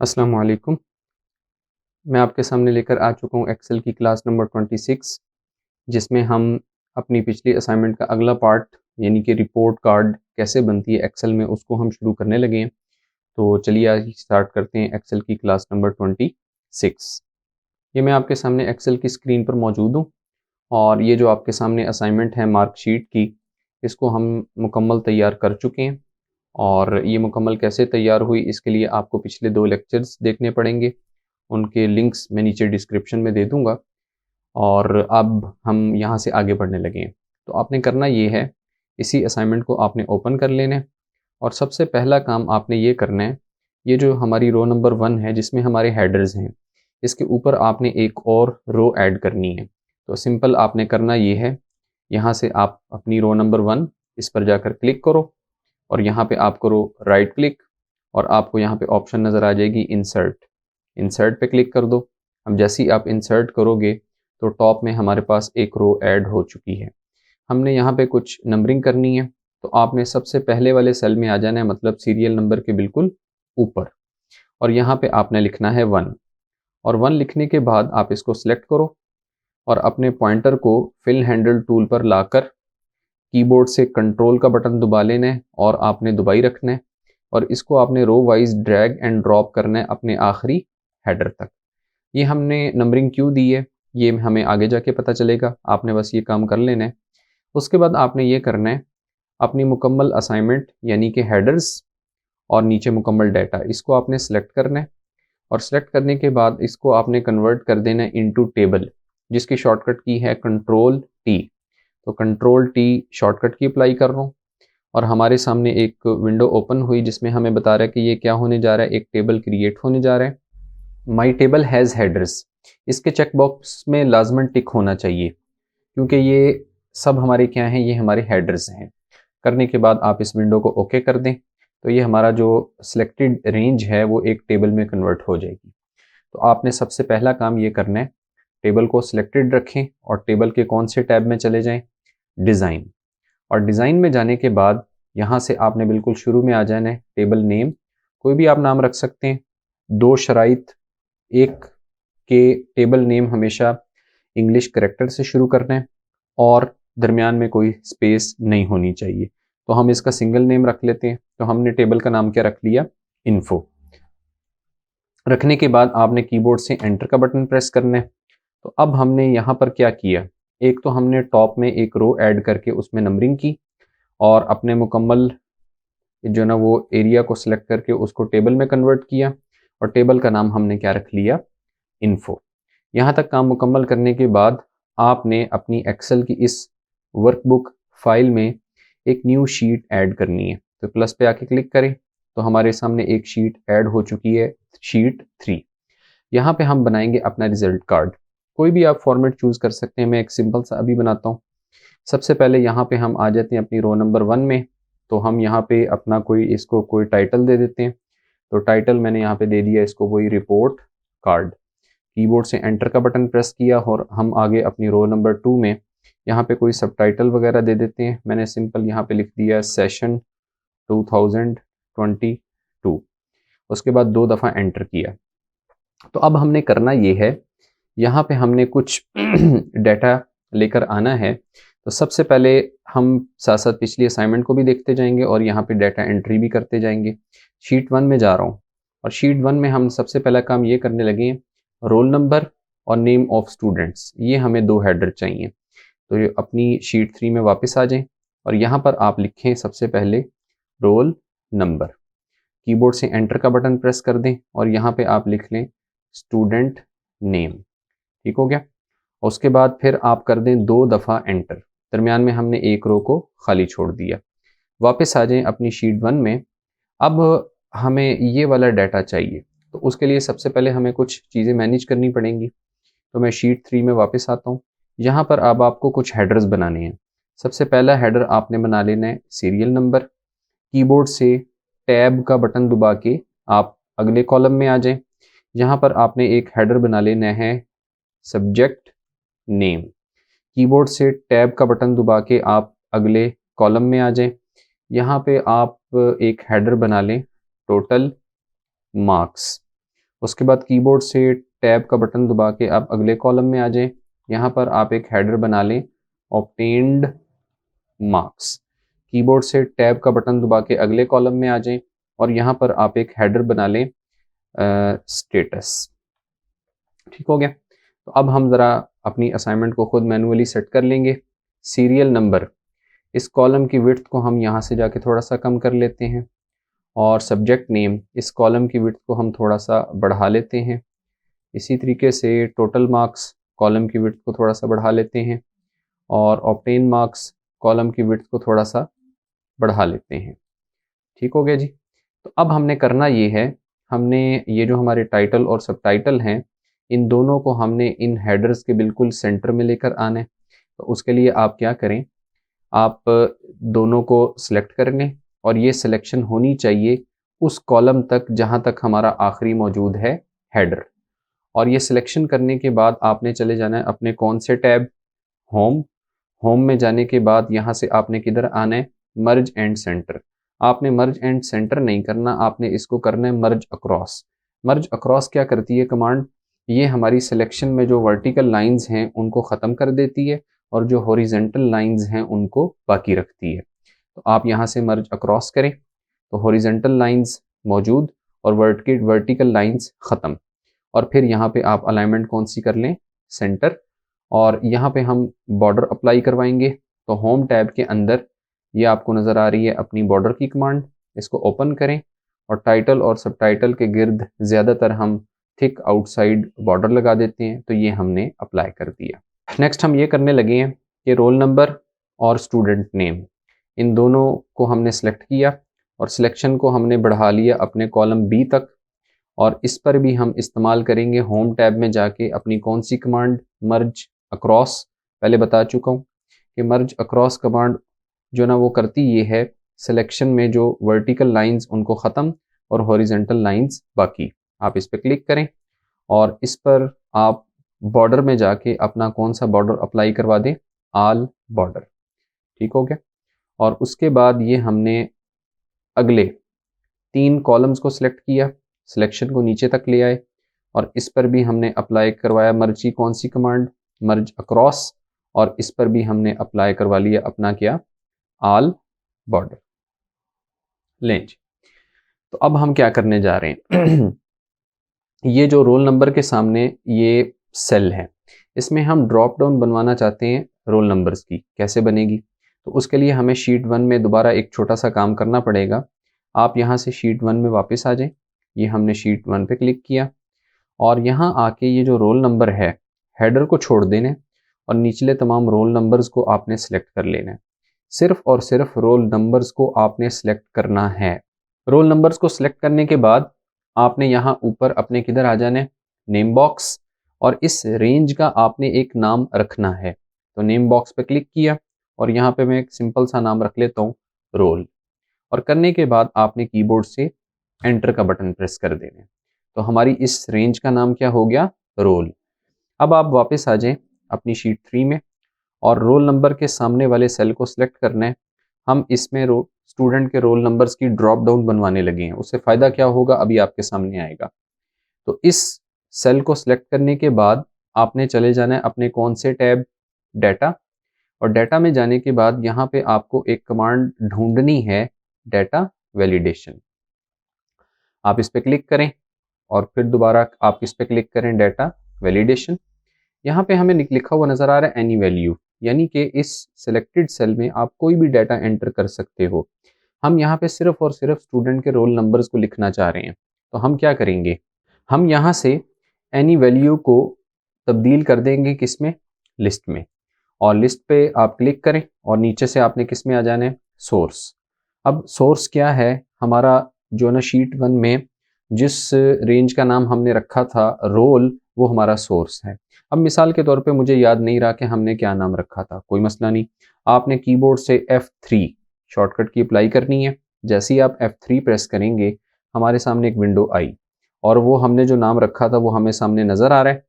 अस्सलाम वालेकुम। मैं आपके सामने लेकर आ चुका हूँ एक्सेल की क्लास नंबर 26, जिसमें हम अपनी पिछली असाइनमेंट का अगला पार्ट यानी कि रिपोर्ट कार्ड कैसे बनती है एक्सेल में, उसको हम शुरू करने लगे हैं। तो चलिए आज स्टार्ट करते हैं एक्सेल की क्लास नंबर 26। ये मैं आपके सामने एक्सेल की स्क्रीन पर मौजूद हूँ और ये जो आपके सामने असाइनमेंट है मार्कशीट की, इसको हम मुकम्मल तैयार कर चुके हैं। और ये मुकम्मल कैसे तैयार हुई, इसके लिए आपको पिछले 2 लेक्चर्स देखने पड़ेंगे। उनके लिंक्स मैं नीचे डिस्क्रिप्शन में दे दूँगा और अब हम यहाँ से आगे बढ़ने लगे हैं। तो आपने करना ये है, इसी असाइनमेंट को आपने ओपन कर लेना है और सबसे पहला काम आपने ये करना है, ये जो हमारी रो नंबर 1 है जिसमें हमारे हेडर्स हैं, इसके ऊपर आपने एक और रो ऐड करनी है। तो सिंपल आपने करना ये है, यहाँ से आप अपनी रो नंबर 1 इस पर जाकर क्लिक करो और यहाँ पे आप करो राइट क्लिक और आपको यहाँ पे ऑप्शन नज़र आ जाएगी इंसर्ट। इंसर्ट पे क्लिक कर दो। अब जैसे ही आप इंसर्ट करोगे तो टॉप में हमारे पास एक रो ऐड हो चुकी है। हमने यहाँ पे कुछ नंबरिंग करनी है, तो आपने सबसे पहले वाले सेल में आ जाना है, मतलब सीरियल नंबर के बिल्कुल ऊपर, और यहाँ पे आपने लिखना है 1। और 1 लिखने के बाद आप इसको सिलेक्ट करो और अपने पॉइंटर को फिल हैंडल टूल पर लाकर कीबोर्ड से कंट्रोल का बटन दबा लेना है और आपने दबाई रखना है और इसको आपने row wise drag and drop करना है अपने आखिरी हेडर तक। ये हमने नंबरिंग क्यों दी है, ये हमें आगे जाके पता चलेगा, आपने बस ये काम कर लेना है। उसके बाद आपने ये करना है, अपनी मुकम्मल असाइनमेंट यानी कि हेडर्स और नीचे मुकम्मल डाटा, इसको आपने सेलेक्ट करना है और सेलेक्ट करने के बाद इसको आपने कन्वर्ट कर देना है इनटू टेबल, जिसकी शॉर्टकट की है कंट्रोल टी। तो कंट्रोल टी शॉर्टकट की अप्लाई कर रहा हूँ और हमारे सामने एक विंडो ओपन हुई जिसमें हमें बता रहा है कि ये क्या होने जा रहा है, एक टेबल क्रिएट होने जा रहा है। माई टेबल हैज़ हेडर्स, इसके चेक बॉक्स में लाजमन टिक होना चाहिए क्योंकि ये सब हमारे क्या हैं, ये हमारे हेडर्स हैं। करने के बाद आप इस विंडो को ओके कर दें तो ये हमारा जो सिलेक्टेड रेंज है वो एक टेबल में कन्वर्ट हो जाएगी। तो आपने सबसे पहला काम ये करना है, टेबल को सिलेक्टेड रखें और टेबल के कौन से टैब में चले जाएं, डिज़ाइन। और डिज़ाइन में जाने के बाद यहाँ से आपने बिल्कुल शुरू में आ जाना है, टेबल नेम, कोई भी आप नाम रख सकते हैं। 2 शराइत, एक के टेबल नेम हमेशा इंग्लिश करैक्टर से शुरू करना है और दरमियान में कोई स्पेस नहीं होनी चाहिए। तो हम इसका सिंगल नेम रख लेते हैं। तो हमने टेबल का नाम क्या रख लिया, इन्फो। रखने के बाद आपने कीबोर्ड से एंटर का बटन प्रेस करना है। तो अब हमने यहाँ पर क्या किया, एक तो हमने टॉप में एक रो ऐड करके उसमें नंबरिंग की और अपने मुकम्मल जो ना वो एरिया को सिलेक्ट करके उसको टेबल में कन्वर्ट किया और टेबल का नाम हमने क्या रख लिया, इन्फो। यहाँ तक काम मुकम्मल करने के बाद आपने अपनी एक्सेल की इस वर्कबुक फाइल में एक न्यू शीट ऐड करनी है। तो प्लस पे आके क्लिक करें तो हमारे सामने एक शीट ऐड हो चुकी है, शीट 3। यहाँ पे हम बनाएंगे अपना रिजल्ट कार्ड। कोई भी आप फॉर्मेट चूज़ कर सकते हैं, मैं एक सिंपल सा अभी बनाता हूँ। सबसे पहले यहाँ पे हम आ जाते हैं अपनी रो नंबर 1 में। तो हम यहाँ पे अपना इसको कोई टाइटल दे देते हैं। तो टाइटल मैंने यहाँ पे दे दिया इसको वही रिपोर्ट कार्ड। कीबोर्ड से एंटर का बटन प्रेस किया और हम आगे अपनी रो नंबर 2 में यहाँ पे कोई सबटाइटल वगैरह दे देते हैं। मैंने सिंपल यहाँ पे लिख दिया सेशन 2022। उसके बाद 2 दफ़ा एंटर किया। तो अब हमने करना ये है, यहाँ पे हमने कुछ डाटा लेकर आना है। तो सबसे पहले हम साथ साथ पिछली असाइनमेंट को भी देखते जाएंगे और यहाँ पे डाटा एंट्री भी करते जाएंगे। शीट 1 में जा रहा हूँ और शीट 1 में हम सबसे पहला काम ये करने लगे हैं, रोल नंबर और नेम ऑफ स्टूडेंट्स, ये हमें 2 हेडर चाहिए। तो ये अपनी शीट 3 में वापस आ जाएं और यहाँ पर आप लिखें सबसे पहले रोल नंबर। कीबोर्ड से एंटर का बटन प्रेस कर दें और यहाँ पे आप लिख लें स्टूडेंट नेम। ठीक हो गया। उसके बाद फिर आप कर दें 2 दफ़ा एंटर। दरमियान में हमने एक रो को खाली छोड़ दिया। वापस आ जाएं अपनी शीट 1 में। अब हमें ये वाला डाटा चाहिए, तो उसके लिए सबसे पहले हमें कुछ चीज़ें मैनेज करनी पड़ेंगी। तो मैं शीट 3 में वापस आता हूँ। यहाँ पर अब आपको कुछ हेडर्स बनाने हैं। सबसे पहला हेडर आपने बना लेना है सीरियल नंबर। कीबोर्ड से टैब का बटन दबा के आप अगले कॉलम में आ जाएं। यहाँ पर आपने एक हेडर बना लेना है सब्जेक्ट नेम। कीबोर्ड से टैब का बटन दबा के आप अगले कॉलम में आ जाएं। यहाँ पे आप एक हेडर बना लें टोटल मार्क्स। उसके बाद कीबोर्ड से टैब का बटन दबा के आप अगले कॉलम में आ जाएं। यहाँ पर आप एक हेडर बना लें, ऑब्टेन्ड मार्क्स। कीबोर्ड से टैब का बटन दबा के अगले कॉलम में आ जाएं और यहाँ पर आप एक हेडर बना लें, स्टेटस। ठीक हो गया। तो अब हम ज़रा अपनी असाइनमेंट को खुद मैनुअली सेट कर लेंगे। सीरियल नंबर, इस कॉलम की विड्थ को हम यहाँ से जाके थोड़ा सा कम कर लेते हैं, और सब्जेक्ट नेम, इस कॉलम की विड्थ को हम थोड़ा सा बढ़ा लेते हैं। इसी तरीके से टोटल मार्क्स, कॉलम की विड्थ को थोड़ा सा बढ़ा लेते हैं, और ऑब्टेन मार्क्स, कॉलम की विड्थ को थोड़ा सा बढ़ा लेते हैं। ठीक हो गया जी। तो अब हमने करना ये है, हमने ये जो हमारे टाइटल और सब टाइटल हैं, इन दोनों को हमने इन हेडर्स के बिल्कुल सेंटर में लेकर आना है। तो उसके लिए आप क्या करें, आप दोनों को सिलेक्ट कर लें और ये सिलेक्शन होनी चाहिए उस कॉलम तक जहाँ तक हमारा आखिरी मौजूद है हेडर। और ये सिलेक्शन करने के बाद आपने चले जाना है अपने कौन से टैब, होम। होम में जाने के बाद यहाँ से आपने किधर आना है, मर्ज एंड सेंटर। आपने मर्ज एंड सेंटर नहीं करना, आपने इसको करना है मर्ज अक्रॉस। मर्ज अक्रॉस क्या करती है कमांड, ये हमारी सिलेक्शन में जो वर्टिकल लाइंस हैं उनको ख़त्म कर देती है और जो हॉरिजेंटल लाइंस हैं उनको बाकी रखती है। तो आप यहाँ से मर्ज अक्रॉस करें तो हॉरिजेंटल लाइंस मौजूद और वर्टिकल लाइंस ख़त्म। और फिर यहाँ पे आप अलाइनमेंट कौन सी कर लें, सेंटर। और यहाँ पे हम बॉर्डर अप्लाई करवाएंगे। तो होम टैब के अंदर ये आपको नज़र आ रही है अपनी बॉर्डर की कमांड, इसको ओपन करें और टाइटल और सब टाइटल के गिर्द ज़्यादातर हम थिक आउटसाइड बॉर्डर लगा देते हैं। तो ये हमने अप्लाई कर दिया। नेक्स्ट हम ये करने लगे हैं कि रोल नंबर और स्टूडेंट नेम, इन दोनों को हमने सेलेक्ट किया और सिलेक्शन को हमने बढ़ा लिया अपने कॉलम बी तक। और इस पर भी हम इस्तेमाल करेंगे होम टैब में जाके अपनी कौन सी कमांड, मर्ज अक्रॉस। पहले बता चुका हूँ कि मर्ज अक्रॉस कमांड जो ना वो करती ये है, सिलेक्शन में जो वर्टिकल लाइंस उनको ख़त्म और हॉरिजेंटल लाइंस बाकी। आप इस पर क्लिक करें और इस पर आप बॉर्डर में जाके अपना कौन सा बॉर्डर अप्लाई करवा दें, आल बॉर्डर। ठीक हो गया। और उसके बाद ये हमने अगले 3 कॉलम्स को सिलेक्ट किया, सिलेक्शन को नीचे तक ले आए और इस पर भी हमने अप्लाई करवाया मर्ज की कौन सी कमांड, मर्ज अक्रॉस। और इस पर भी हमने अप्लाई करवा लिया अपना क्या, आल बॉर्डर। लें जी। तो अब हम क्या करने जा रहे हैं ये जो रोल नंबर के सामने ये सेल है, इसमें हम ड्रॉप डाउन बनवाना चाहते हैं रोल नंबर्स की। कैसे बनेगी, तो उसके लिए हमें शीट 1 में दोबारा एक छोटा सा काम करना पड़ेगा। आप यहाँ से शीट 1 में वापस आ जाएं। ये हमने शीट 1 पे क्लिक किया और यहाँ आके ये जो रोल नंबर है, हेडर को छोड़ देना और निचले तमाम रोल नंबर्स को आपने सेलेक्ट कर लेना है। सिर्फ और सिर्फ रोल नंबर्स को आपने सेलेक्ट करना है। रोल नंबर्स को सिलेक्ट करने के बाद आपने यहाँ ऊपर अपने किधर आ जाना है, नेम बॉक्स, और इस रेंज का आपने एक नाम रखना है। तो नेम बॉक्स पे क्लिक किया और यहाँ पे मैं एक सिंपल सा नाम रख लेता हूँ, रोल। और करने के बाद आपने कीबोर्ड से एंटर का बटन प्रेस कर देना है। तो हमारी इस रेंज का नाम क्या हो गया, रोल। अब आप वापस आ जाएं अपनी शीट 3 में और रोल नंबर के सामने वाले सेल को सिलेक्ट करना है। हम इसमें स्टूडेंट के रोल नंबर्स की ड्रॉप डाउन बनवाने लगे हैं। उससे फ़ायदा क्या होगा अभी आपके सामने आएगा। तो इस सेल को सिलेक्ट करने के बाद आपने चले जाना है अपने कौन से टैब, डाटा। और डाटा में जाने के बाद यहाँ पे आपको एक कमांड ढूंढनी है, डाटा वैलिडेशन। आप इस पर क्लिक करें और फिर दोबारा आप इस पर क्लिक करें, डाटा वैलिडेशन। यहाँ पे हमें लिखा हुआ नज़र आ रहा है एनी वैल्यू, यानी कि इस सिलेक्टेड सेल में आप कोई भी डाटा एंटर कर सकते हो। हम यहाँ पे सिर्फ और सिर्फ स्टूडेंट के रोल नंबर्स को लिखना चाह रहे हैं। तो हम क्या करेंगे, हम यहाँ से एनी वैल्यू को तब्दील कर देंगे किस में, लिस्ट में। और लिस्ट पे आप क्लिक करें और नीचे से आपने किस में आ जाना है, सोर्स। अब सोर्स क्या है, हमारा जो ना शीट 1 में जिस रेंज का नाम हमने रखा था रोल, वो हमारा सोर्स है। अब मिसाल के तौर पे मुझे याद नहीं रहा कि हमने क्या नाम रखा था, कोई मसला नहीं। आपने कीबोर्ड से F3 शॉर्टकट की अप्लाई करनी है। जैसे ही आप F3 प्रेस करेंगे हमारे सामने एक विंडो आई और वो हमने जो नाम रखा था वो हमें सामने नज़र आ रहा है।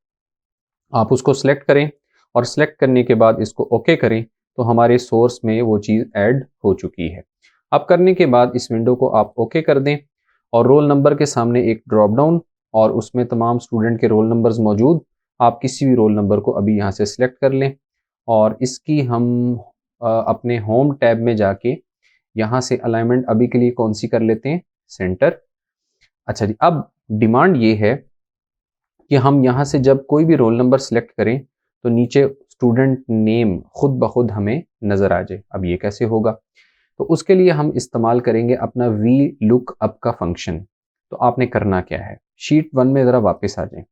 आप उसको सिलेक्ट करें और सिलेक्ट करने के बाद इसको ओके करें तो हमारे सोर्स में वो चीज़ ऐड हो चुकी है। अब करने के बाद इस विंडो को आप ओके कर दें और रोल नंबर के सामने एक ड्रॉप डाउन और उसमें तमाम स्टूडेंट के रोल नंबर्स मौजूद। आप किसी भी रोल नंबर को अभी यहाँ से सिलेक्ट कर लें और इसकी हम अपने होम टैब में जाके यहाँ से अलाइनमेंट अभी के लिए कौन सी कर लेते हैं, सेंटर। अच्छा जी, अब डिमांड ये है कि हम यहाँ से जब कोई भी रोल नंबर सेलेक्ट करें तो नीचे स्टूडेंट नेम खुद ब खुद हमें नज़र आ जाए। अब ये कैसे होगा? तो उसके लिए हम इस्तेमाल करेंगे अपना वी लुक अप का फंक्शन। तो आपने करना क्या है, शीट 1 में ज़रा वापस आ जाएं।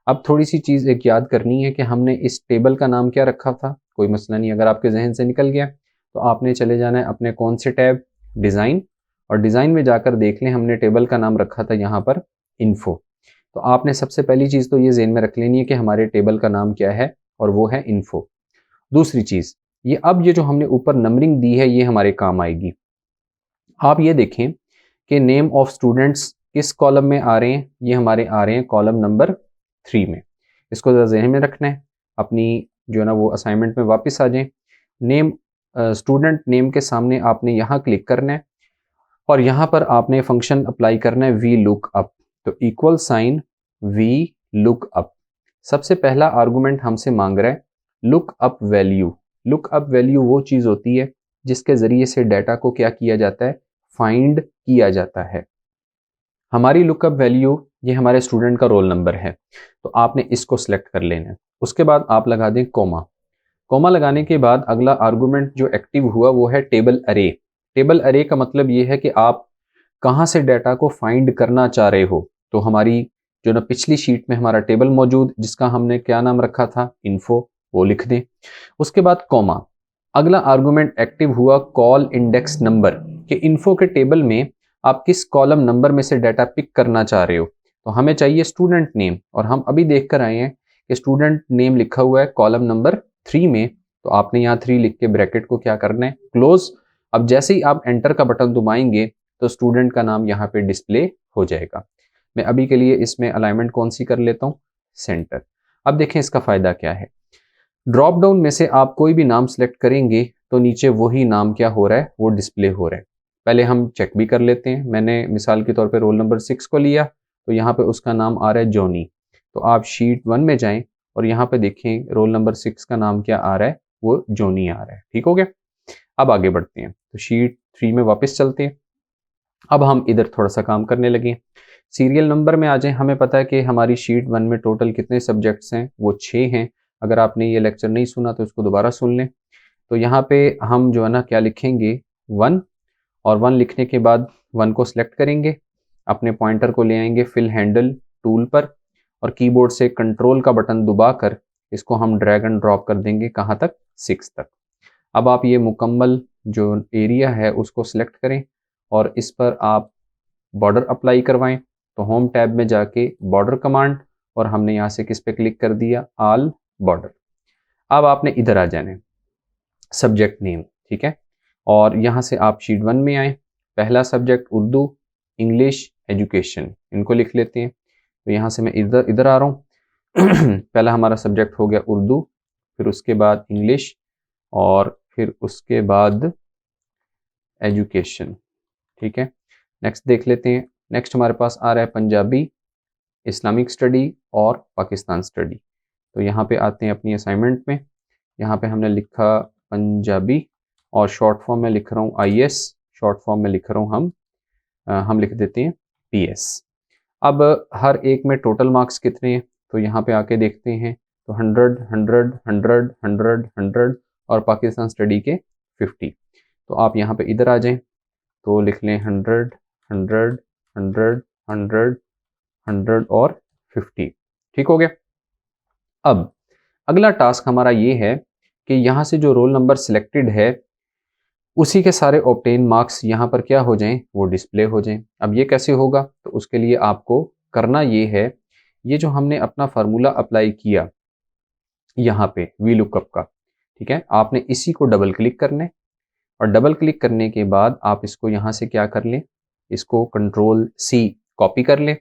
अब थोड़ी सी चीज़ एक याद करनी है कि हमने इस टेबल का नाम क्या रखा था, कोई मसला नहीं, अगर आपके जहन से निकल गया तो आपने चले जाना है अपने कौन से टैब, डिज़ाइन, और डिज़ाइन में जाकर देख लें हमने टेबल का नाम रखा था यहाँ पर इन्फो। तो आपने सबसे पहली चीज़ तो ये ज़हन में रख लेनी है कि हमारे टेबल का नाम क्या है, और वो है इन्फो। दूसरी चीज़, ये जो हमने ऊपर नंबरिंग दी है ये हमारे काम आएगी। आप ये देखें कि नेम ऑफ स्टूडेंट्स किस कॉलम में आ रहे हैं, ये हमारे आ रहे हैं कॉलम नंबर 3 में। इसको ज़रा ज़हन में रखना है। अपनी जो है ना वो असाइनमेंट में वापस आ जाएं। नेम, स्टूडेंट नेम के सामने आपने यहाँ क्लिक करना है और यहाँ पर आपने फंक्शन अप्लाई करना है वी लुक अप। तो equal sign V lookup, सबसे पहला आर्गुमेंट हमसे मांग रहा है lookup value. Lookup value वो चीज़ होती है जिसके ज़रिए से डाटा को क्या किया जाता है, फाइंड किया जाता है। हमारी लुकअप वैल्यू ये हमारे स्टूडेंट का रोल नंबर है, तो आपने इसको सिलेक्ट कर लेना है। उसके बाद आप लगा दें कोमा। कोमा लगाने के बाद अगला आर्गुमेंट जो एक्टिव हुआ वो है टेबल अरे। टेबल अरे का मतलब ये है कि आप कहाँ से डाटा को फाइंड करना चाह रहे हो। तो हमारी जो ना पिछली शीट में हमारा टेबल मौजूद जिसका हमने क्या नाम रखा था, इन्फो, वो लिख दें। उसके बाद कॉमा, अगला आर्गुमेंट एक्टिव हुआ कॉल इंडेक्स नंबर, कि इन्फो के टेबल में आप किस कॉलम नंबर में से डाटा पिक करना चाह रहे हो। तो हमें चाहिए स्टूडेंट नेम, और हम अभी देख कर आए हैं कि स्टूडेंट नेम लिखा हुआ है कॉलम नंबर 3 में। तो आपने यहाँ 3 लिख के ब्रैकेट को क्या करना है, क्लोज। अब जैसे ही आप एंटर का बटन दबाएंगे तो स्टूडेंट का नाम यहाँ पे डिस्प्ले हो जाएगा। मैं अभी के लिए इसमें अलाइनमेंट कौन सी कर लेता हूँ, सेंटर। अब देखें इसका फ़ायदा क्या है। ड्रॉप डाउन में से आप कोई भी नाम सेलेक्ट करेंगे तो नीचे वही नाम क्या हो रहा है, वो डिस्प्ले हो रहा है। पहले हम चेक भी कर लेते हैं। मैंने मिसाल के तौर पे रोल नंबर 6 को लिया तो यहाँ पे उसका नाम आ रहा है जॉनी। तो आप शीट 1 में जाएं और यहाँ पे देखें रोल नंबर 6 का नाम क्या आ रहा है, वो जॉनी आ रहा है। ठीक हो गया? अब आगे बढ़ते हैं, तो शीट 3 में वापस चलते हैं। अब हम इधर थोड़ा सा काम करने लगे। सीरियल नंबर में आ जाए। हमें पता है कि हमारी शीट 1 में टोटल कितने सब्जेक्ट्स हैं, वो 6 हैं। अगर आपने ये लेक्चर नहीं सुना तो इसको दोबारा सुन लें। तो यहाँ पे हम जो है ना क्या लिखेंगे, 1, और 1 लिखने के बाद 1 को सिलेक्ट करेंगे, अपने पॉइंटर को ले आएंगे फिल हैंडल टूल पर, और कीबोर्ड से कंट्रोल का बटन दबाकर इसको हम ड्रैग एंड ड्रॉप कर देंगे, कहाँ तक, 6 तक। अब आप ये मुकम्मल जो एरिया है उसको सिलेक्ट करें और इस पर आप बॉर्डर अप्लाई करवाएं। तो होम टैब में जाके बॉर्डर कमांड, और हमने यहाँ से किस पे क्लिक कर दिया, ऑल बॉर्डर। अब आपने इधर आ जाना है, सब्जेक्ट नेम, ठीक है। और यहाँ से आप शीट 1 में आए। पहला सब्जेक्ट उर्दू, इंग्लिश, एजुकेशन, इनको लिख लेते हैं। तो यहाँ से मैं इधर आ रहा हूँ। पहला हमारा सब्जेक्ट हो गया उर्दू, फिर उसके बाद इंग्लिश, और फिर उसके बाद एजुकेशन, ठीक है। नेक्स्ट देख लेते हैं। नेक्स्ट हमारे पास आ रहा है पंजाबी, इस्लामिक स्टडी और पाकिस्तान स्टडी। तो यहाँ पे आते हैं अपनी असाइनमेंट में। यहाँ पे हमने लिखा पंजाबी, और शॉर्ट फॉर्म में लिख रहा हूँ IS, शॉर्ट फॉर्म में लिख रहा हूँ हम लिख देते हैं PS। अब हर एक में टोटल मार्क्स कितने हैं, तो यहाँ पे आके देखते हैं। तो 100, 100, 100, 100, 100, और पाकिस्तान स्टडी के 50। तो आप यहाँ पे इधर आ जाएं, तो लिख लें 100, 100, 100, 100, 100 और 50। ठीक हो गया? अब अगला टास्क हमारा ये है कि यहाँ से जो रोल नंबर सिलेक्टेड है उसी के सारे ऑब्टेन मार्क्स यहाँ पर क्या हो जाएं, वो डिस्प्ले हो जाएं। अब ये कैसे होगा, तो उसके लिए आपको करना ये है, ये जो हमने अपना फार्मूला अप्लाई किया यहाँ पे वी लुकअप का, ठीक है, आपने इसी को डबल क्लिक करना है, और डबल क्लिक करने के बाद आप इसको यहाँ से क्या कर लें, इसको Ctrl+C कॉपी कर लें।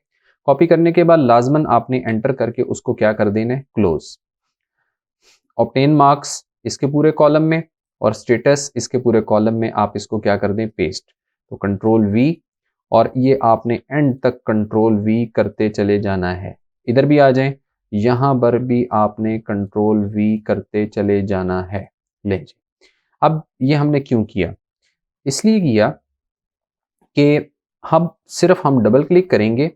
कॉपी करने के बाद लाजमन आपने एंटर करके उसको क्या कर देना है, क्लोज। ऑब्टेन मार्क्स इसके पूरे कॉलम में और स्टेटस इसके पूरे कॉलम में आप इसको क्या कर दें, पेस्ट। तो Ctrl+V, और ये आपने एंड तक कंट्रोल वी करते चले जाना है। इधर भी आ जाएं, यहाँ पर भी आपने कंट्रोल वी करते चले जाना है। ले जी, अब ये हमने क्यों किया? इसलिए किया कि हम डबल क्लिक करेंगे,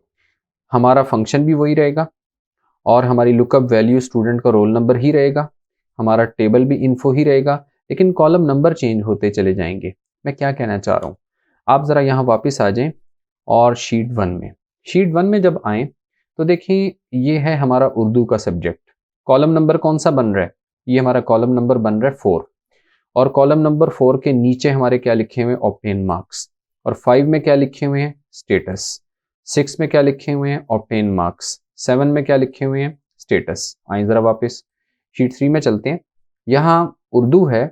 हमारा फंक्शन भी वही रहेगा और हमारी लुकअप वैल्यू स्टूडेंट का रोल नंबर ही रहेगा, हमारा टेबल भी इन्फो ही रहेगा, लेकिन कॉलम नंबर चेंज होते चले जाएंगे। मैं क्या कहना चाह रहा हूँ, आप ज़रा यहाँ वापस आ जाएं और शीट वन में जब आएँ तो देखिए ये है हमारा उर्दू का सब्जेक्ट। कॉलम नंबर कौन सा बन रहा है? ये हमारा कॉलम नंबर बन रहा है 4 और कॉलम नंबर 4 के नीचे हमारे क्या लिखे हुए हैं? Obtain marks. और 5 में क्या लिखे हुए हैं? स्टेटस। 6 में क्या लिखे हुए हैं? Obtain marks. 7 में क्या लिखे हुए हैं? स्टेटस। आइए ज़रा वापस शीट 3 में चलते हैं। यहाँ उर्दू है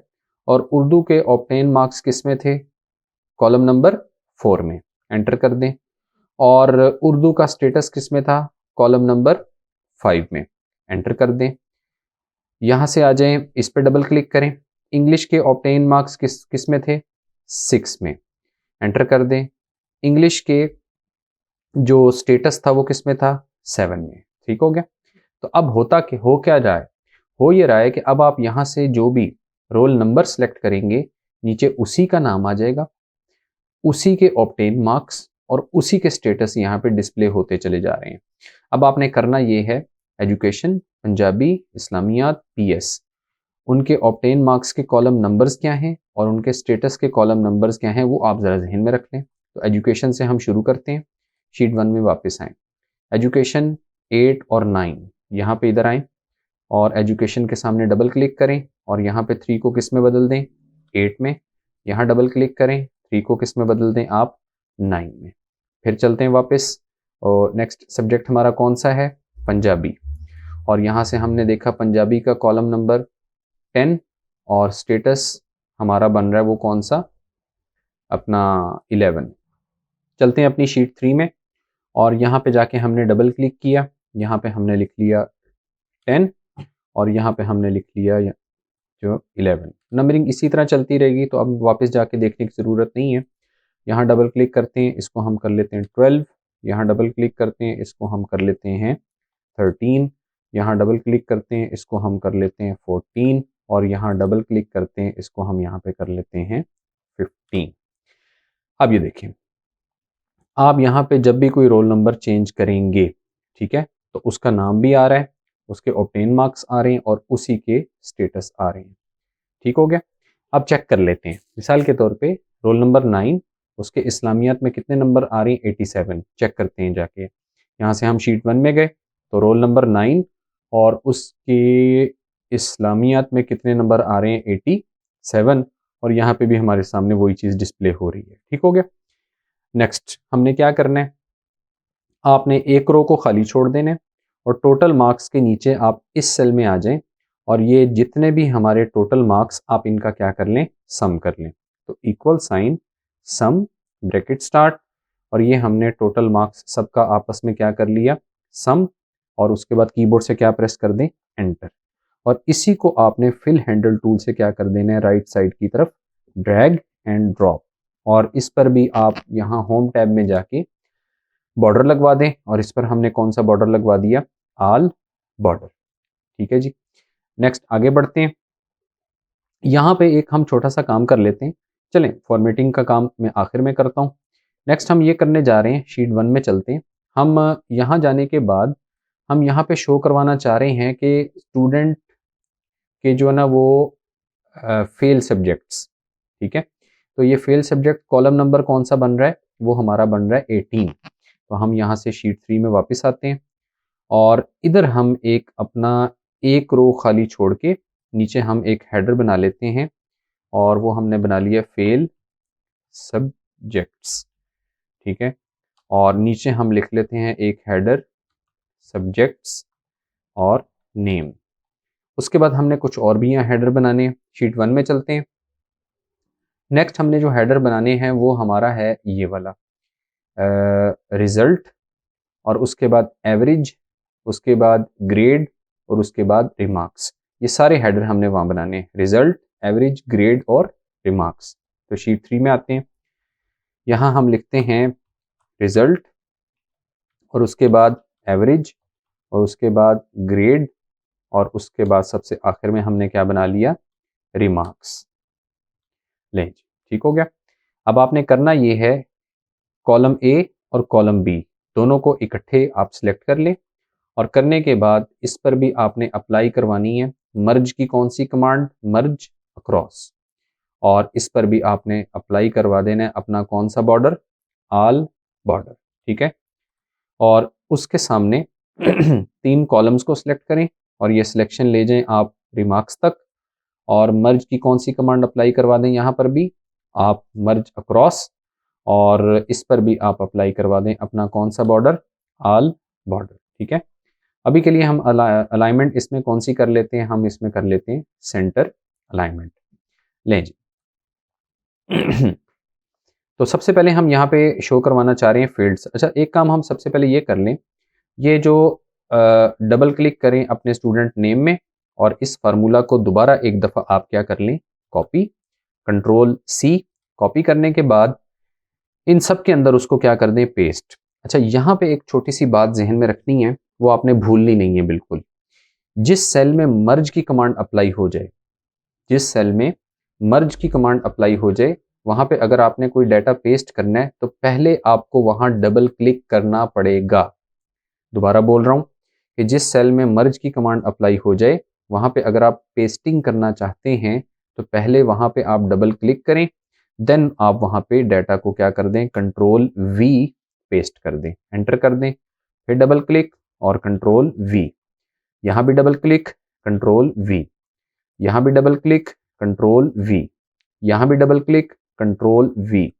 और उर्दू के ऑब्टेन मार्क्स किस में थे? कॉलम नंबर 4 में। एंटर कर दें। और उर्दू का स्टेटस किस में था? कॉलम नंबर 5 में। एंटर कर दें। यहाँ से आ जाएं, इस पर डबल क्लिक करें। इंग्लिश के ऑब्टेन मार्क्स किस में थे? 6 में। एंटर कर दें। इंग्लिश के जो स्टेटस था वो किस में था? 7 में। ठीक हो गया। तो अब हो क्या रहा है? हो ये रहा है कि अब आप यहाँ से जो भी रोल नंबर सेलेक्ट करेंगे नीचे उसी का नाम आ जाएगा, उसी के ऑब्टेन मार्क्स और उसी के स्टेटस यहाँ पे डिस्प्ले होते चले जा रहे हैं। अब आपने करना ये है, एजुकेशन, पंजाबी, इस्लामियात, पीएस, उनके ऑब्टेन मार्क्स के कॉलम नंबर्स क्या हैं और उनके स्टेटस के कॉलम नंबर्स क्या हैं वो आप ज़रा जहन में रख लें। तो एजुकेशन से हम शुरू करते हैं। शीट 1 में वापस आएँ। एजुकेशन 8 और 9 यहाँ पे इधर आएँ और एजुकेशन के सामने डबल क्लिक करें और यहाँ पे 3 को किस में बदल दें? 8 में। यहाँ डबल क्लिक करें, 3 को किस में बदल दें आप? 9 में। फिर चलते हैं वापस और नेक्स्ट सब्जेक्ट हमारा कौन सा है? पंजाबी। और यहाँ से हमने देखा पंजाबी का कॉलम नंबर 10 और स्टेटस हमारा बन रहा है वो कौन सा? अपना 11। चलते हैं अपनी शीट 3 में और यहाँ पे जाके हमने डबल क्लिक किया, यहाँ पे हमने लिख लिया 10 और यहाँ पे हमने लिख लिया जो 11। नंबरिंग इसी तरह चलती रहेगी, तो अब वापस जाके देखने की ज़रूरत नहीं है। यहाँ डबल क्लिक करते हैं, इसको हम कर लेते हैं 12। यहाँ डबल क्लिक करते हैं, इसको हम कर लेते हैं 13। यहाँ डबल क्लिक करते हैं, इसको हम कर लेते हैं 14 और यहाँ डबल क्लिक करते हैं, इसको हम यहाँ पे कर लेते हैं 15। अब ये देखें, आप यहाँ पे जब भी कोई रोल नंबर चेंज करेंगे, ठीक है, तो उसका नाम भी आ रहा है, उसके ऑब्टेन मार्क्स आ रहे हैं और उसी के स्टेटस आ रहे हैं। ठीक हो गया। अब चेक कर लेते हैं, मिसाल के तौर पे रोल नंबर 9, उसके इस्लामियात में कितने नंबर आ रहे हैं? 87। चेक करते हैं जाके। यहाँ से हम शीट 1 में गए तो रोल नंबर 9 और उसके इस्लामियात में कितने नंबर आ रहे हैं? 87। और यहाँ पे भी हमारे सामने वही चीज़ डिस्प्ले हो रही है। ठीक हो गया। नेक्स्ट हमने क्या करना है, आपने एक रो को खाली छोड़ देना है और टोटल मार्क्स के नीचे आप इस सेल में आ जाएं और ये जितने भी हमारे टोटल मार्क्स आप इनका क्या कर लें? सम कर लें। तो equal sign sum bracket start और ये हमने टोटल मार्क्स सबका आपस में क्या कर लिया? सम। और उसके बाद कीबोर्ड से क्या प्रेस कर दें? एंटर। और इसी को आपने फिल हैंडल टूल से क्या कर देना है? राइट साइड की तरफ ड्रैग एंड ड्रॉप। और इस पर भी आप यहाँ होम टैब में जाके बॉर्डर लगवा दें और इस पर हमने कौन सा बॉर्डर लगवा दिया? आल बॉर्डर। ठीक है जी। नेक्स्ट आगे बढ़ते हैं। यहाँ पे एक हम छोटा सा काम कर लेते हैं। चलें, फॉर्मेटिंग का काम मैं आखिर में करता हूँ। नेक्स्ट हम ये करने जा रहे हैं, शीट 1 में चलते हैं। हम यहाँ जाने के बाद हम यहाँ पे शो करवाना चाह रहे हैं कि स्टूडेंट के जो है ना वो फेल सब्जेक्ट्स, ठीक है, तो ये फेल सब्जेक्ट कॉलम नंबर कौन सा बन रहा है? वो हमारा बन रहा है 18। तो हम यहाँ से शीट 3 में वापस आते हैं और इधर हम एक अपना एक रो खाली छोड़ के नीचे हम एक हेडर बना लेते हैं और वो हमने बना लिया फेल सब्जेक्ट्स। ठीक है, और नीचे हम लिख लेते हैं एक हेडर सब्जेक्ट्स और नेम। उसके बाद हमने कुछ और भी यहाँ हेडर बनाने हैं। शीट 1 में चलते हैं। नेक्स्ट हमने जो हेडर बनाने हैं वो हमारा है ये वाला रिजल्ट और उसके बाद एवरेज, उसके बाद ग्रेड और उसके बाद रिमार्क्स। ये सारे हेडर हमने वहाँ बनाने हैं, रिजल्ट, एवरेज, ग्रेड और रिमार्क्स। तो शीट 3 में आते हैं। यहाँ हम लिखते हैं रिजल्ट, और उसके बाद एवरेज, और उसके बाद ग्रेड, और उसके बाद सबसे आखिर में हमने क्या बना लिया, रिमार्क्स। ले जी, ठीक हो गया। अब आपने करना ये है, कॉलम ए और कॉलम बी दोनों को इकट्ठे आप सिलेक्ट कर लें, और करने के बाद इस पर भी आपने अप्लाई करवानी है मर्ज की कौन सी कमांड, मर्ज अक्रॉस, और इस पर भी आपने अप्लाई करवा देना है अपना कौन सा बॉर्डर, ऑल बॉर्डर, ठीक है। और उसके सामने 3 कॉलम्स को सिलेक्ट करें और ये सिलेक्शन ले जाएं आप रिमार्क्स तक, और मर्ज की कौन सी कमांड अप्लाई करवा दें, यहाँ पर भी आप मर्ज अक्रॉस, और इस पर भी आप अप्लाई करवा दें अपना कौन सा बॉर्डर, ऑल बॉर्डर, ठीक है। अभी के लिए हम अलाइनमेंट इसमें कौन सी कर लेते हैं, हम इसमें कर लेते हैं सेंटर अलाइनमेंट। लें जी। तो सबसे पहले हम यहाँ पे शो करवाना चाह रहे हैं फील्ड्स। अच्छा, एक काम हम सबसे पहले ये कर लें, ये जो डबल क्लिक करें अपने स्टूडेंट नेम में, और इस फार्मूला को दोबारा एक दफ़ा आप क्या कर लें, कॉपी, कंट्रोल सी, कॉपी करने के बाद इन सब के अंदर उसको क्या कर दें, पेस्ट। अच्छा, यहाँ पे एक छोटी सी बात जहन में रखनी है, वो आपने भूलनी नहीं है बिल्कुल। जिस सेल में मर्ज की कमांड अप्लाई हो जाए, जिस सेल में मर्ज की कमांड अप्लाई हो जाए, वहां पे अगर आपने कोई डाटा पेस्ट करना है तो पहले आपको वहां डबल क्लिक करना पड़ेगा। दोबारा बोल रहा हूं कि जिस सेल में मर्ज की कमांड अप्लाई हो जाए, वहां पे अगर आप पेस्टिंग करना चाहते हैं तो पहले वहां पे आप डबल क्लिक करें, देन आप वहां पे डाटा को क्या कर दें, कंट्रोल वी पेस्ट कर दें, एंटर कर दें, फिर डबल क्लिक और कंट्रोल वी, यहां भी डबल क्लिक, कंट्रोल वी, यहां भी डबल क्लिक, कंट्रोल वी, यहां भी डबल क्लिक, कंट्रोल वी,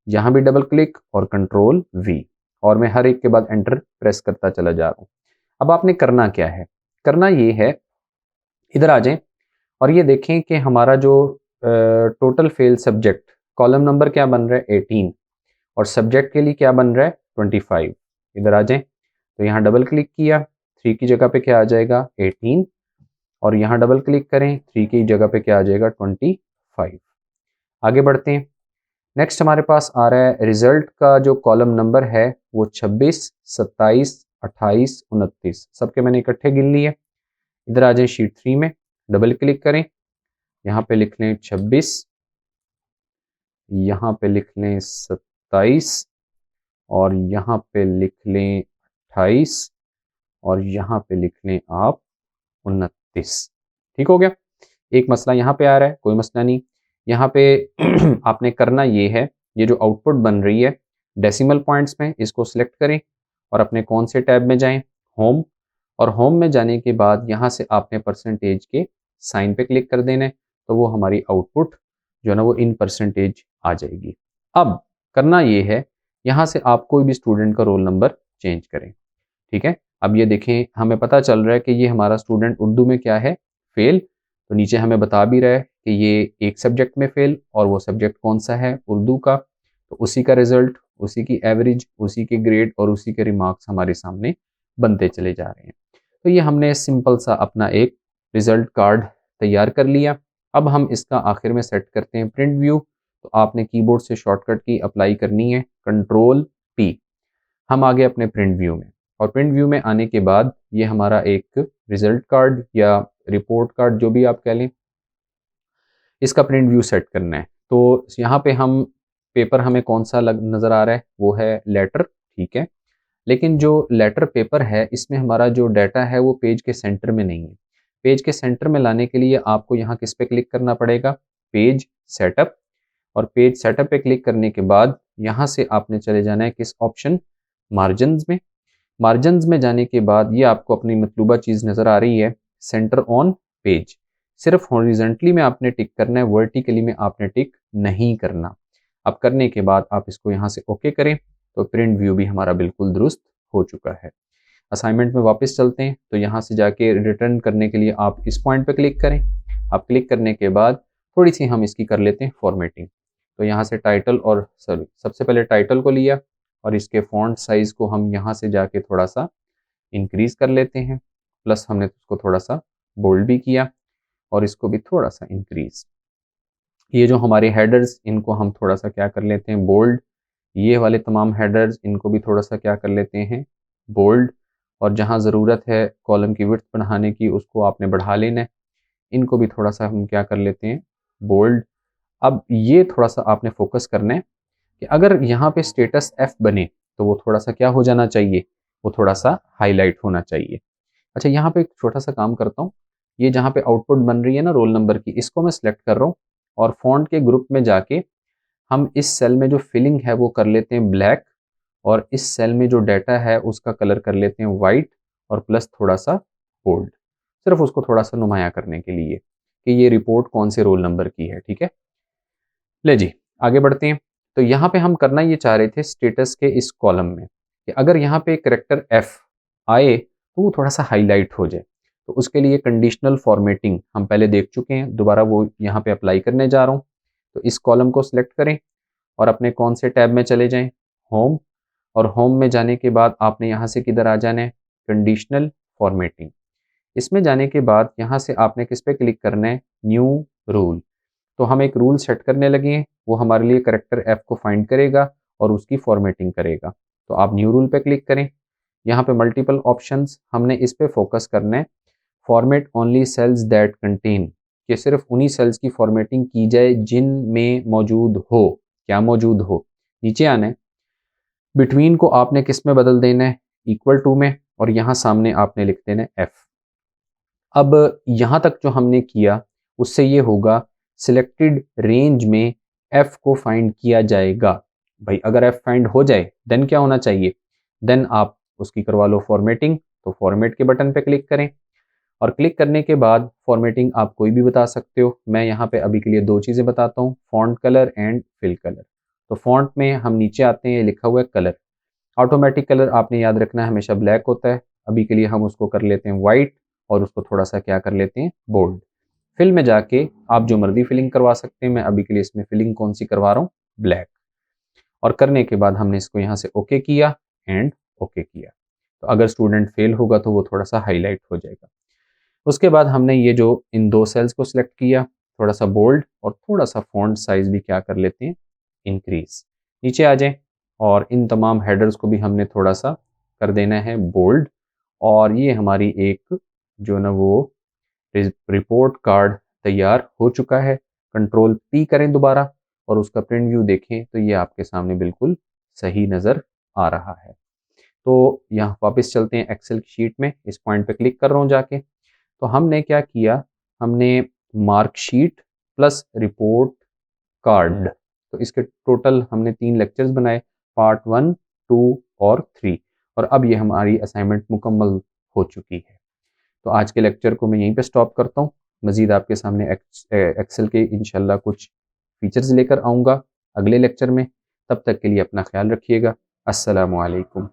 यहां भी डबल क्लिक और कंट्रोल वी, और मैं हर एक के बाद एंटर प्रेस करता चला जा रहा हूं। अब आपने करना क्या है, करना ये है, इधर आ जाएं और ये देखें कि हमारा जो total fail subject column number क्या बन रहा है, 18, और सब्जेक्ट के लिए क्या बन रहा है, 25। इधर आ जाएं, तो यहाँ डबल क्लिक किया, 3 की जगह पे क्या आ जाएगा, 18, और यहाँ डबल क्लिक करें, 3 की जगह पे क्या आ जाएगा, 25। आगे बढ़ते हैं। नेक्स्ट हमारे पास आ रहा है रिजल्ट का जो कॉलम नंबर है वो 26, 27, 28, 29, सबके मैंने इकट्ठे गिन लिए। इधर आ जाए शीट 3 में, डबल क्लिक करें, यहाँ पे लिख लें 26, यहाँ पे लिख लें 27, और यहाँ पे लिख लें 28, और यहाँ पे लिख लें आप 29। ठीक हो गया। एक मसला यहाँ पे आ रहा है, कोई मसला नहीं। यहाँ पे आपने करना ये है, ये जो आउटपुट बन रही है डेसिमल पॉइंट्स में, इसको सिलेक्ट करें और अपने कौन से टैब में जाएं, होम, और होम में जाने के बाद यहाँ से आपने परसेंटेज के साइन पे क्लिक कर देना है, तो वो हमारी आउटपुट जो है ना वो इन परसेंटेज आ जाएगी। अब करना ये है, यहाँ से आप कोई भी स्टूडेंट का रोल नंबर चेंज करें, ठीक है। अब ये देखें, हमें पता चल रहा है कि ये हमारा स्टूडेंट उर्दू में क्या है, फेल, तो नीचे हमें बता भी रहा है कि ये एक सब्जेक्ट में फेल, और वो सब्जेक्ट कौन सा है, उर्दू का, तो उसी का रिजल्ट, उसी की एवरेज, उसी के ग्रेड और उसी के रिमार्क्स हमारे सामने बनते चले जा रहे हैं। तो ये हमने सिंपल सा अपना एक रिजल्ट कार्ड तैयार कर लिया। अब हम इसका आखिर में सेट करते हैं प्रिंट व्यू। तो आपने कीबोर्ड से शॉर्टकट की अप्लाई करनी है, कंट्रोल पी। हम आ गए अपने प्रिंट व्यू में, और प्रिंट व्यू में आने के बाद ये हमारा एक रिजल्ट कार्ड या रिपोर्ट कार्ड जो भी आप कह लें, इसका प्रिंट व्यू सेट करना है। तो यहाँ पे हम पेपर हमें कौन सा नज़र आ रहा है, वो है लेटर, ठीक है। लेकिन जो लेटर पेपर है इसमें हमारा जो डाटा है वो पेज के सेंटर में नहीं है। पेज के सेंटर में लाने के लिए आपको यहाँ किस पे क्लिक करना पड़ेगा, पेज सेटअप, और पेज सेटअप पे क्लिक करने के बाद यहाँ से आपने चले जाना है किस ऑप्शन, मार्जिन्स में। मार्जिन्स में जाने के बाद ये आपको अपनी मतलूबा चीज़ नज़र आ रही है, सेंटर ऑन पेज। सिर्फ हॉरिजेंटली में आपने टिक करना है, वर्टिकली में आपने टिक नहीं करना। अब करने के बाद आप इसको यहाँ से ओके करें, तो प्रिंट व्यू भी हमारा बिल्कुल दुरुस्त हो चुका है। असाइनमेंट में वापस चलते हैं, तो यहाँ से जाके रिटर्न करने के लिए आप इस पॉइंट पे क्लिक करें। आप क्लिक करने के बाद थोड़ी सी हम इसकी कर लेते हैं फॉर्मेटिंग। तो यहाँ से टाइटल, और सॉरी सबसे पहले टाइटल को लिया, और इसके फॉन्ट साइज़ को हम यहाँ से जाके थोड़ा सा इंक्रीज़ कर लेते हैं, प्लस हमने उसको थोड़ा सा बोल्ड भी किया, और इसको भी थोड़ा सा इंक्रीज़। ये जो हमारे हेडर्स, इनको हम थोड़ा सा क्या कर लेते हैं, बोल्ड, ये वाले तमाम हेडर्स इनको भी थोड़ा सा क्या कर लेते हैं, बोल्ड, और जहाँ ज़रूरत है कॉलम की विड्थ बढ़ाने की उसको आपने बढ़ा लेना है। इनको भी थोड़ा सा हम क्या कर लेते हैं, बोल्ड। अब ये थोड़ा सा आपने फोकस करना है कि अगर यहाँ पे स्टेटस एफ बने तो वो थोड़ा सा क्या हो जाना चाहिए, वो थोड़ा सा हाईलाइट होना चाहिए। अच्छा, यहाँ पे एक छोटा सा काम करता हूँ, ये जहाँ पे आउटपुट बन रही है ना रोल नंबर की, इसको मैं सिलेक्ट कर रहा हूँ और फॉन्ट के ग्रुप में जाके हम इस सेल में जो फिलिंग है वो कर लेते हैं ब्लैक, और इस सेल में जो डाटा है उसका कलर कर लेते हैं वाइट और प्लस थोड़ा सा बोल्ड, सिर्फ उसको थोड़ा सा नुमाया करने के लिए कि ये रिपोर्ट कौन से रोल नंबर की है। ठीक है, ले जी आगे बढ़ते हैं। तो यहाँ पे हम करना ये चाह रहे थे स्टेटस के इस कॉलम में कि अगर यहाँ पे करेक्टर एफ आए तो वो थोड़ा सा हाईलाइट हो जाए। तो उसके लिए कंडीशनल फॉर्मेटिंग हम पहले देख चुके हैं, दोबारा वो यहाँ पे अप्लाई करने जा रहा हूँ। तो इस कॉलम को सिलेक्ट करें और अपने कौन से टैब में चले जाएं, होम, और होम में जाने के बाद आपने यहाँ से किधर आ जाना है, कंडीशनल फॉर्मेटिंग। इसमें जाने के बाद यहाँ से आपने किस पे क्लिक करना है, न्यू रूल। तो हम एक रूल सेट करने लगे हैं, वो हमारे लिए करेक्टर एफ को फाइंड करेगा और उसकी फॉर्मेटिंग करेगा। तो आप न्यू रूल पे क्लिक करें। यहाँ पे मल्टीपल ऑप्शंस, हमने इस पे फोकस करना है, format only cells that contain, कि सिर्फ उन्हीं सेल्स की फॉर्मेटिंग की जाए जिनमें मौजूद हो, क्या मौजूद हो। नीचे आना है, बिटवीन को आपने किस में बदल देना है, इक्वल टू में, और यहाँ सामने आपने लिख देना है एफ। अब यहाँ तक जो हमने किया उससे ये होगा, सिलेक्टेड रेंज में एफ को फाइंड किया जाएगा। भाई अगर एफ फाइंड हो जाए देन क्या होना चाहिए, देन आप उसकी करवा लो फॉर्मेटिंग। तो फॉर्मेट के बटन पे क्लिक करें और क्लिक करने के बाद फॉर्मेटिंग आप कोई भी बता सकते हो। मैं यहाँ पे अभी के लिए दो चीज़ें बताता हूँ, font colour and fill colour. तो फॉन्ट में हम नीचे आते हैं, लिखा हुआ है कलर, ऑटोमेटिक कलर आपने याद रखना है हमेशा ब्लैक होता है। अभी के लिए हम उसको कर लेते हैं वाइट और उसको थोड़ा सा क्या कर लेते हैं, बोल्ड। फिल में जाके आप जो मर्जी फिलिंग करवा सकते हैं, मैं अभी के लिए इसमें फिलिंग कौन सी करवा रहा हूँ, ब्लैक। और करने के बाद हमने इसको यहाँ से ओके किया एंड ओके किया। तो अगर स्टूडेंट फेल होगा तो वो थोड़ा सा हाईलाइट हो जाएगा। उसके बाद हमने ये जो इन दो सेल्स को सिलेक्ट किया, थोड़ा सा बोल्ड और थोड़ा सा फॉन्ट साइज भी क्या कर लेते हैं, इंक्रीज। नीचे आ जाए और इन तमाम हेडर्स को भी हमने थोड़ा सा कर देना है बोल्ड। और ये हमारी एक जो ना वो रिपोर्ट कार्ड तैयार हो चुका है। कंट्रोल पी करें दोबारा और उसका प्रिंट व्यू देखें तो ये आपके सामने बिल्कुल सही नज़र आ रहा है। तो यहाँ वापस चलते हैं एक्सेल की शीट में, इस पॉइंट पे क्लिक कर रहा हूँ जाके। तो हमने क्या किया, हमने मार्कशीट प्लस रिपोर्ट कार्ड, तो इसके टोटल हमने 3 लेक्चर्स बनाए, पार्ट 1, 2 और 3। और अब ये हमारी असाइनमेंट मुकम्मल हो चुकी है। तो आज के लेक्चर को मैं यहीं पे स्टॉप करता हूँ। मज़ीद आपके सामने एक्सेल के इंशाल्लाह कुछ फीचर्स लेकर आऊँगा अगले लेक्चर में। तब तक के लिए अपना ख्याल रखिएगा। अस्सलामु अलैकुम।